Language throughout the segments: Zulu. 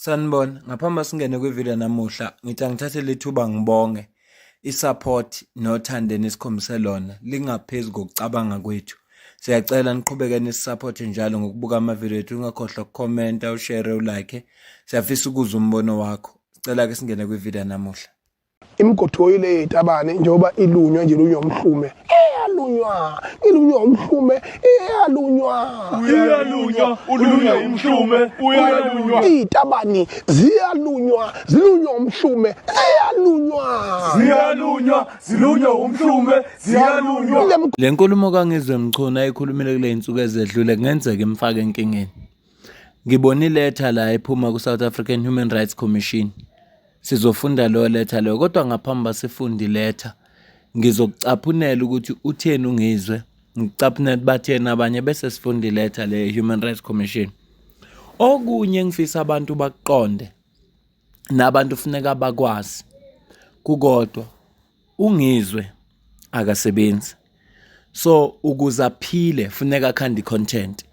Sanibona, ngaphambi singene kwivideo namuhla, ngithi angithathe lethuba ngibonge isupport nothando nesikhombise lona lingaphezulu kokucabanga kwethu. Siyacela niqhubeke nisupporte njalo ngokubuka amavideo ethu, ungakhohlwa ukukhomenta, ushare, ulike. Siyafisa ukuzwa umbono wakho. Sicela ke singene kwivideo namuhla. Imigodi le itabane njengoba ilunywa nje lunywa umhlume ilunywa umhlume uyalunywa ulunywa umhlume uyalunywa itabani zilunywa umhlume zilunywa umhlume ziyalunywa. Le nkulumo kaNgizwe Mchunu ayikhulumile kule insuku ezedlule kungenzeka imfake enkingeni. Ngibona iletha la ephuma ku South African Human Rights Commission. Sizofunda lo letha lo, kodwa ngaphambi sifundi letha ngizokucaphunela ukuthi utheni ungizwe, ngicaphunela bathena abanye bese sifundi letha le Human Rights Commission. Okunye ngifisa abantu bakuqonde nabantu kufuneka bakwazi kukodwa ungizwe akasebenzi. So ukuze aphile funeka khandi content.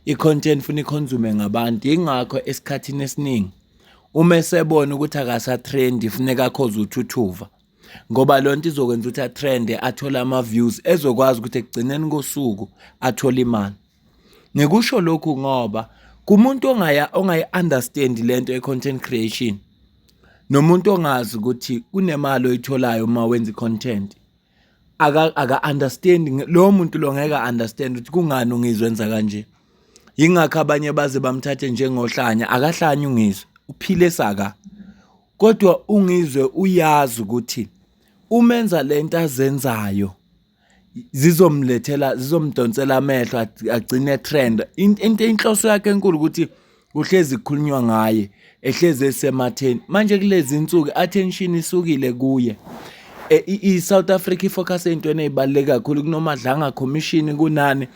I-content funa iconsume ngabantu, ingakho esikhathini esiningi uma sebona ukuthi akasa trend funeka khoze uthuthuva, ngoba lonto izokwenza ukuthi atrend athola ama views ezokwazi ukuthi ekugcineni kosuku athola imali. Ngikusho lokhu ngoba kumuntu ongayi understand lento e-content creation nomuntu ongazi ukuthi kunemali oyitholayo uma wenza i-content aka understand, lo muntu lo ngeke understand ukuthi kungani ungizwenza kanje. Yingakho abanye baze bamthathe njengohlanya, akahlanya ungizwe, uphile saka. Kodwa ungizwe uyazi ukuthi umenza lento azenzayo zizomdonsela amehlo agcine trend. Into inhloso yakhe enkulu ukuthi uhlezi kukhulunywa ngaye, ehlezi esematheni. Manje kulezi insuku attention isukile kuye. I-South Africa ifocus entweni ezibaluleke kakhulu kunomadlanga commission kunani.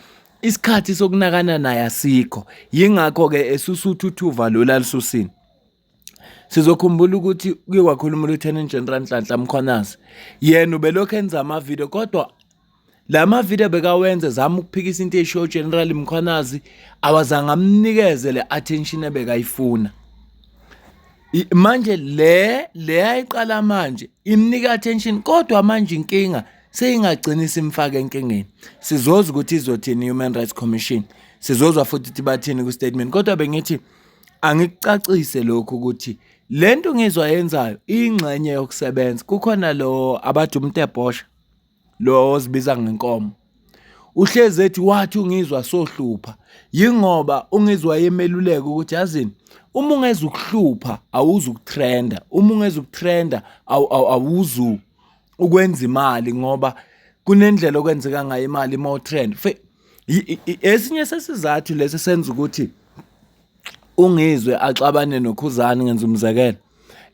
Isikhathi sokunakana naye asikho. Yingakho ke esusuthuthuva lo lalisusin. Sizokhumbula ukuthi kuke kwakhuluma uLieutenant General Nhlanhla Mkhwanazi. Yena ubelokho enza ama video, kodwa lama video bekawenza zama ukuphikisa into eshow General Mkhwanazi awazange amnikeze le attention ebekayifuna. Manje le ayiqala manje imnika attention, kodwa manje inkinga seyingagcina simfaka enkingeni. Sizozwa ukuthi izothini Human Rights Commission, sizozwa futhi ukuthi bathini ku statement, kodwa bengithi angikucacise lokho ukuthi lento ngizwa yenzayo ingxenye yokusebenza. Kukhona lo abadumte Bosha lo ozibiza ngenkomo, uhlezi ethi wathi ungizwa sohlupha. Yingoba ungizwa yemeluleka ukuthi yazini, uma ungeza ukuhlupha awuzu ukutrenda, uma ungeza ukutrenda awuzu ukwenza imali, ngoba kunendlela okwenzeka ngayo imali mo trend. Esinye sesizathu lesi senza ukuthi ungizwe axabane noKhuzani, ngenza umzekelo,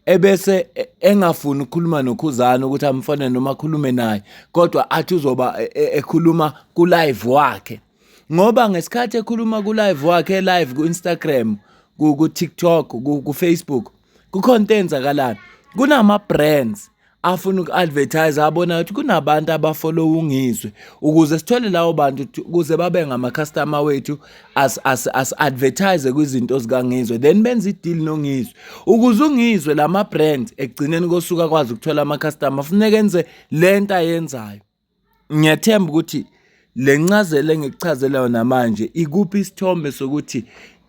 ebese engafuni ukukhuluma noKhuzani ukuthi amfane noma akhulume naye, kodwa athi uzoba ekhuluma ku live wakhe. Ngoba ngesikhathi ekhuluma ku live wakhe, live ku Instagram, ku TikTok, ku Facebook, ku content zakalayo, kunama brands afuna uku-advertise, abona ukuthi kunabantu abafollow ungizwe, ukuze sithole lawo bantu ukuze babe ngama-customer wethu as-advertise kwizinto zikangizwe, then benza i-deal nongizwe. Ukuze ungizwe lama brands ekugcineni kosuka kwazi ukuthola ama-customer, funeka enze lento ayenzayo. Ngiyathemba ukuthi le ncazelo engikuchazela yona manje ikuphi isithombe sokuthi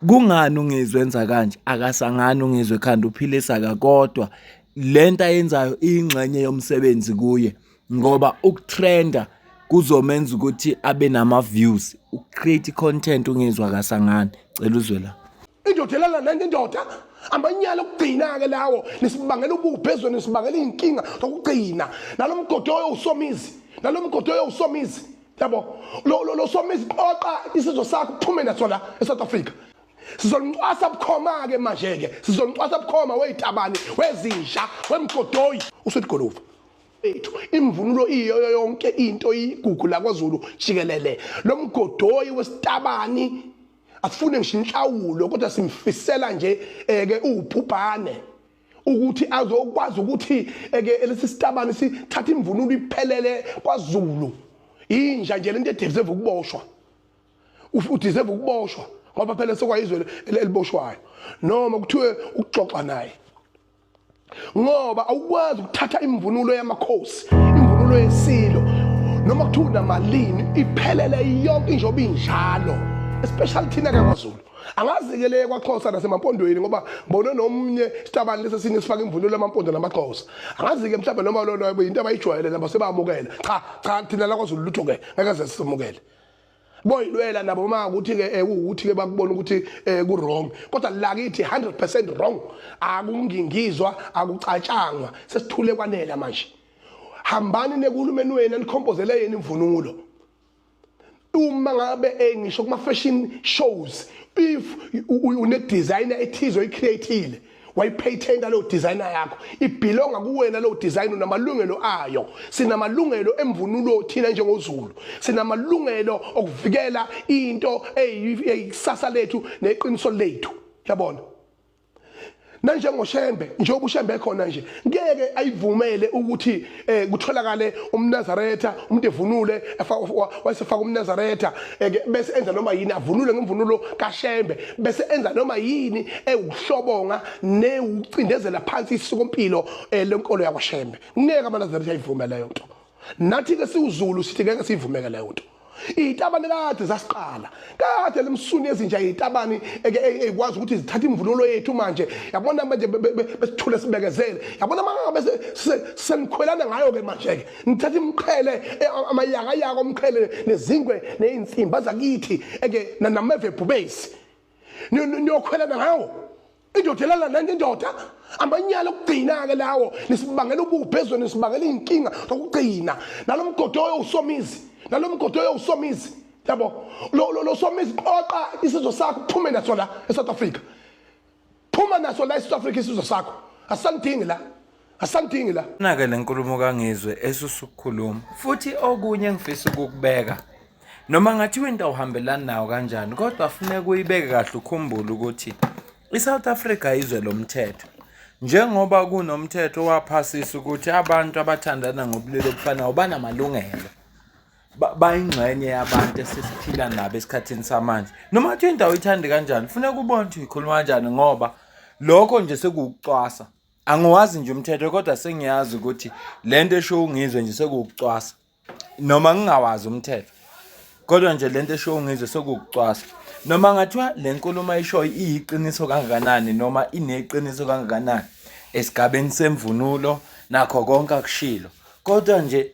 kungani ungizwe enza kanje, akasangani ungizwe khanda uphile saka, kodwa lento ayenzayo ingxenye yomsebenzi kuye, ngoba ukutrenda kuzomenza ukuthi abe nama views, ucreate content ungizwa kasangani. Cela uzwe la indodelana nendoda amanyala okugcina ke lawo nisibangela ubuphezwe, nisibangela inkinga zokugcina nalomgodo usomizi yabo lo somizi qoqa isizwe sakho uphume nasona eSouth Africa. Sizonqwasa bukhoma ke manje ke sizonqwasa bukhoma weyitabani wezinja wemgodoyi usethi Golofu ethu imvunulo iyo yonke into igugu la kwaZulu jikelele. Lo mgodoyi wesitabani asifune ngisho inhlawulo, kodwa simfisela nje ke ubhubhane ukuthi azokwazi ukuthi ke lesi sitabani sithatha imvunulo iphelele kwaZulu. Inja nje lento edeserve ukuboshwa, udeserve ukuboshwa ngoba phela sokwayizwe eliboshwayo noma kuthiwe ukuxoxa naye ngoba awukwazi ukuthatha imvunulo yamakhosi imvunulo yesilo noma kuthiwa unamalini iphelele yonke injoba injalo especially thina kaKwaZulu angazikele kwaXhosa nasemampondweni ngoba ngibone nomnye sitabani lesesini sifaka imvunulo yamampondo namaXhosa angazike mhlawumbe noma lo into abayijwayele nabo sebamukela cha thina la kwaZulu lutho ke ngeke sesimukele boyilwela nabo makuthi ke ukuthi ke bakubona ukuthi ku wrong kodwa la kithi 100% wrong akungingizwa akucatshangwa sesithule kwanela manje hambani nekulumeni wena nikhompozele yena imvunulo uma ngabe ngisho kuma fashion shows if une designer ethizo icreateile wayipatenta lo designer yakho ibelonga kuwena lo design unamalungelo ayo sinamalungelo emvunulo thina njengoZulu sinamalungelo okuvikela into eyisasa lethu neqiniso lethu yabona nanjengoShembe njengoba uShembe ekhona nje ngeke ayivumele ukuthi kutholakale umNazaretha umuntu evunule wayesefaka umNazaretha bese enza noma yini avunule ngemvunulo kaShembe bese enza noma yini ewuhlobonga neucindezela phansi isikompilo lenkolo yakwaShembe ngeke amaNazaretha ayivumele leyo nto nathi ke siwuZulu sithi ngeke sivumeke leyo nto itabani kade zasiqala kade lemsuni ezinja itabani ekwazi ukuthi zithatha imvunulo yethu manje yabona manje besithule sibekezele yabona manje senikhwelana ngayo ke manje ke nithatha imqhele amayaka yako umqhele nezingwe neinsimba zakithi nameve bubesi niyokhwelana ngawo indodelana nanje indoda amanyala ukugcina ke lawo nisibangela ububhezwe nisibangela inkinga zokugcina nalomgodo usomizi nalomgodo usomizi yabo lo somizi qoqa isizwe sakho kuphume naso la eSouth Africa phuma naso la eSouth Africa isizwe sakho asandingi la nake lenkulumo kangizwe esusukukhuluma futhi okunye engifisa ukukubeka noma ngathi wena uhambelana nawo kanjani kodwa afuneka uyibeke kahle ukhumbule ukuthi iSouth Africa izwe lomthetho njengoba kunomthetho waphasisa ukuthi abantu abathandana ngobulili obufanayo banamalungelo bayingxenye yabantu esesiphila nabo esikhathini samanje noma athi indawo ithandi kanjani kufanele kubone ukuthi ikhuluma kanjani ngoba lokho nje sekuucwasa angiwazi nje umthetho kodwa sengiyazi ukuthi lento esho ungizwe nje sekuucwasa noma ngingawazi umthetho kodwa nje lento esho ungizwe sekuucwasa noma ngathiwa lenkulumo ayisho iyiqiniso kangakanani noma ineqiniso kangakanani esigabeni semvunulo nakho konke akushilo kodwa nje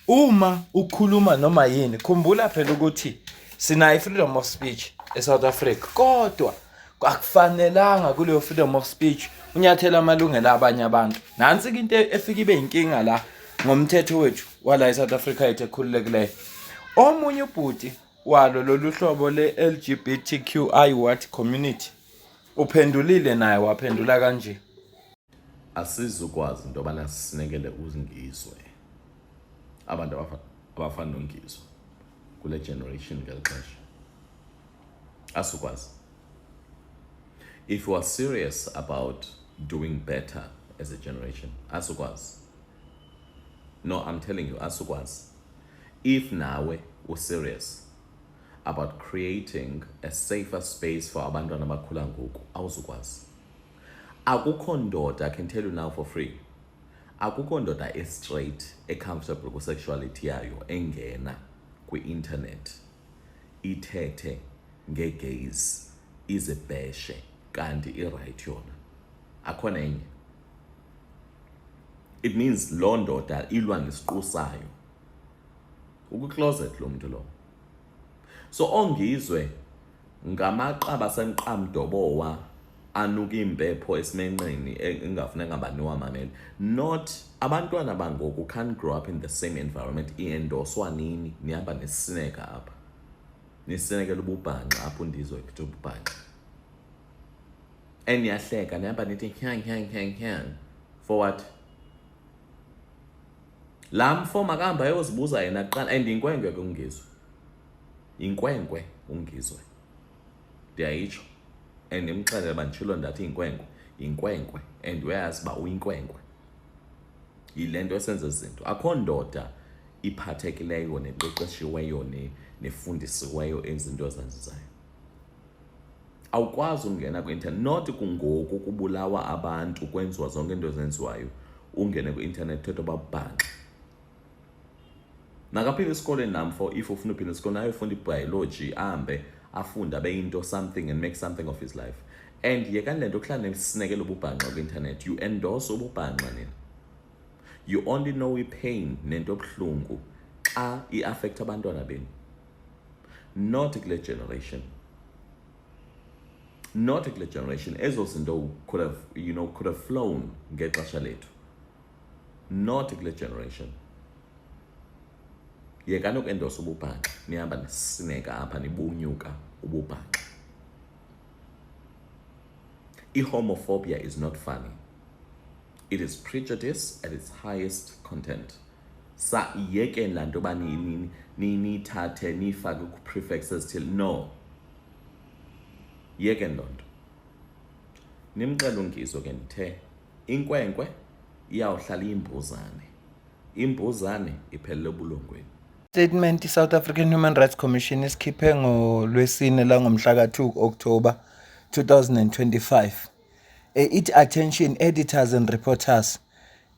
uma ukhuluma noma yini khumbula phela ukuthi sina freedom of speech eSouth Africa kodwa akufanelanga kuleyo freedom of speech unyathela amalungelo abanye abantu nansi into efika ibe inkinga la ngomthetho wethu wala eSouth Africa yethu ekhululekileyo omunye ubhuti walo lolu hlobo le-LGBTQI what community uphendulile naye waphendula kanje asizukwazi into yobana sisinekele uzingizwe abantu abafana nongizwe kule generation ngelixesha asukwazi if you are serious about doing better as a generation asukwazi no I'm telling you asukwazi if nawe we're serious about creating a safer space for abantwana abakhula ngoku awuzukwazi akukho ndoda I can tell you now for free akukho ndoda straight comfortable ku sexuality yayo engena kwi-internet ithethe ngegays izebheshe kanti i-right yona akhona enye it means lo ndoda ilwa nesiqu sayo uku-closet lo muntu lo so ongizwe ngamaqaba senqamdobowa anuka impepho esimenqeni engafuneka ngabaniwa mamela not abantwana bangoku can't grow up in the same environment iendoswa nini nihamba nesineka apha nisinekela ububhanqa apho ndizwe ekuthe ububhanqa eniyahleka nihamba nithi hyang for what la mfo makahamba ayozibuza yena kuqala and inkwenkwe ke ungizwe inkwenkwe ungizwe ndiyayitsho and imxelele bandishilo ndathi inkwenkwe and uyazi ba uyinkwenkwe yilento esenza izinto akho ndoda iphathekileyo neqeqeshiweyo nefundisiweyo izinto ezenzisayo awukwazi ungena ku-internet, not kungoku kubulawa abantu kwenziwa zonke into ezenziwayo ungene ku-internet uthetha bababhanxa. Nakaphila esikoleni namfo, if ufuna uphila esikoleni naye ufunda i-biology, ahambe afunde abe into something and make something of his life. And yekani lento kuhlala nesinekela ububhanxa ku-internet, you endorse ububhanxa nina. You only know i-pain nento obuhlungu xa i-affect abantwana benu. Not kule generation. Not kule generation. Ezo zinto could have flown ngexesha lethu. Not kule generation. Yekani ukendorse ububhanxa, nihamba nesineka apha nibunyuka ububhanxa. Homophobia is not funny. It is prejudice at its highest content. Sa yeke lanto ba ni tate ni fake prefixes till no. Yeke lonto. Nimcela ungizo ke ndithe inkwenkwe iyawuhlala imbuzane. Imbuzane iphelele obulongweni. Statement South African Human Rights Commission isikhiphe ngolwesine la ngomhla ka-2 October 2025. It attention editors and reporters.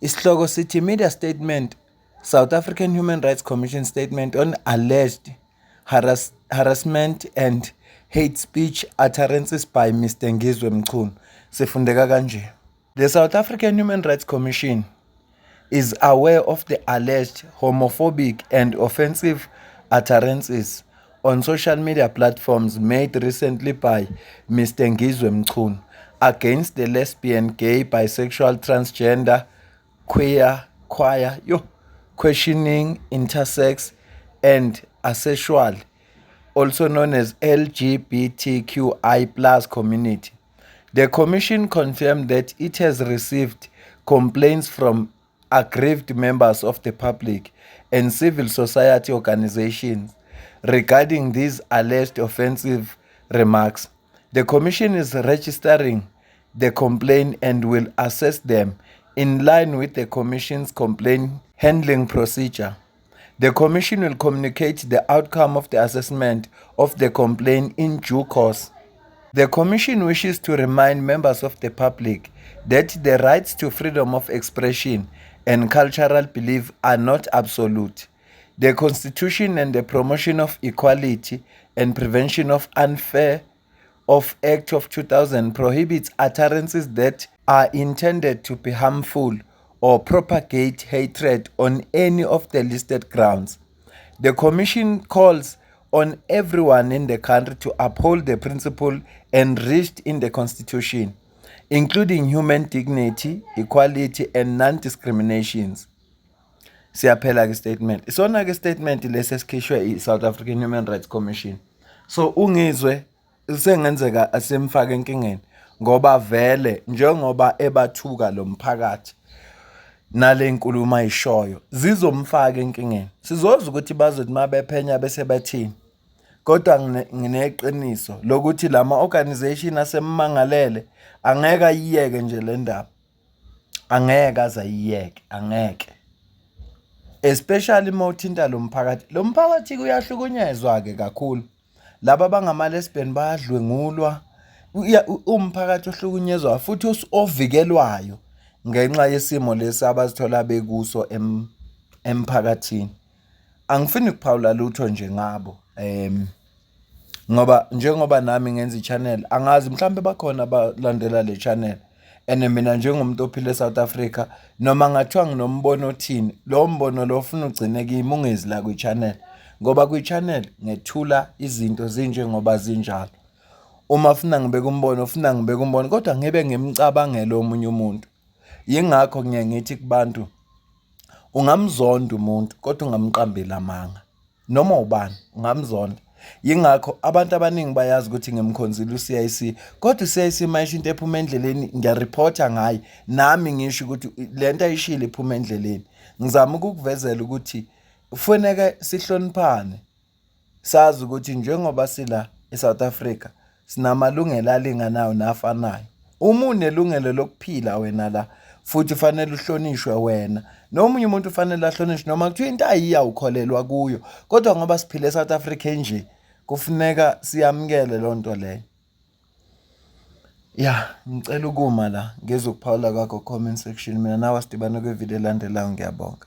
Isihloko sithi media statement, South African Human Rights Commission statement on alleged harassment and hate speech utterances by Mr. Ngizwe Mchunu. Sifundeka kanje. The South African Human Rights Commission is aware of the alleged homophobic and offensive utterances on social media platforms made recently by Mr. Ngizwe Mchunu against the lesbian, gay, bisexual, transgender, queer, questioning, intersex, and asexual, also known as LGBTQI+ community. The Commission confirmed that it has received complaints from aggrieved members of the public and civil society organizations regarding these alleged offensive remarks. The Commission is registering the complaint and will assess them in line with the Commission's complaint handling procedure. The Commission will communicate the outcome of the assessment of the complaint in due course. The Commission wishes to remind members of the public that the rights to freedom of expression and cultural belief are not absolute. The Constitution and the Promotion of Equality and Prevention of Unfair of Act of 2000 prohibits utterances that are intended to be harmful or propagate hatred on any of the listed grounds. The Commission calls on everyone in the country to uphold the principle enriched in the Constitution, including human dignity, equality, and non-discriminations. Siyaphela ke statement. Isona ke statement lesesikhishwe i-South African Human Rights Commission. So ungizwe sengenzeka asemfaka enkingeni ngoba vele njengoba ebathuka lo mphakathi nale nkulumo ayishoyo zizomfaka enkingeni. Sizoza ukuthi bazothi mabephenya bese bathini. Kodwa ngineqiniso lokuthi lama organization asemmangalele angeke ayiyeke nje le ndaba. Angeke azayiyeke, angeke. Especially mawuthinta lo mphakathi. Lo mphakathi kuyahlukunyezwa ke kakhulu. Laba bangama lesbian bayadlwengulwa. Umphakathi ohlukunyezwa futhi ovikelwayo ngenxa yesimo lesi abazithola bekuso emphakathini. Angifuni ukuphawula lutho nje ngabo. Ngoba njengoba nami ngenza i-channel angazi mhlambe bakhona abalandela le channel ene mina njengomuntu ophile eSouth Africa noma ngathiwa nginombono othini lo mbono lo ufuna ugcine kimi ungezi la kwi-channel ngoba kwi-channel ngethula izinto zinjengoba zinjalo. Uma ufuna ngibeka umbono kodwa ngibe ngimcabangela omunye umuntu. Yingakho ngiyathi kubantu ungamzonda umuntu kodwa ungamqambela amanga noma ubani ungamzonda. Yingakho abantu abaningi bayazi ukuthi ngimkhonzile uCIC kodwa uCIC mayisho into ephuma endleleni ngiyareporta ngayo nami ngisho ukuthi lento ayishile iphuma endleleni. Ngizama ukukuvezela ukuthi kufanele sihloniphane. Sazi ukuthi njengoba sila eSouth Africa sinamalungelo alinganayo nafanayo. Uma unelungelo lokuphila wena la futhi ufanele uhlonishwe wena. Nomunye umuntu ufanele ahlonishwe noma kuthiwa into ayiyawukholelwa kuyo. Kodwa ngoba siphile eSouth Africa nje kufuneka siyamkele lonto leyo. Ya, ngicela ukuma la ngezokuphawula kwakho comment section mina nawe sidibana kwivideo elandelayo ngiyabonga.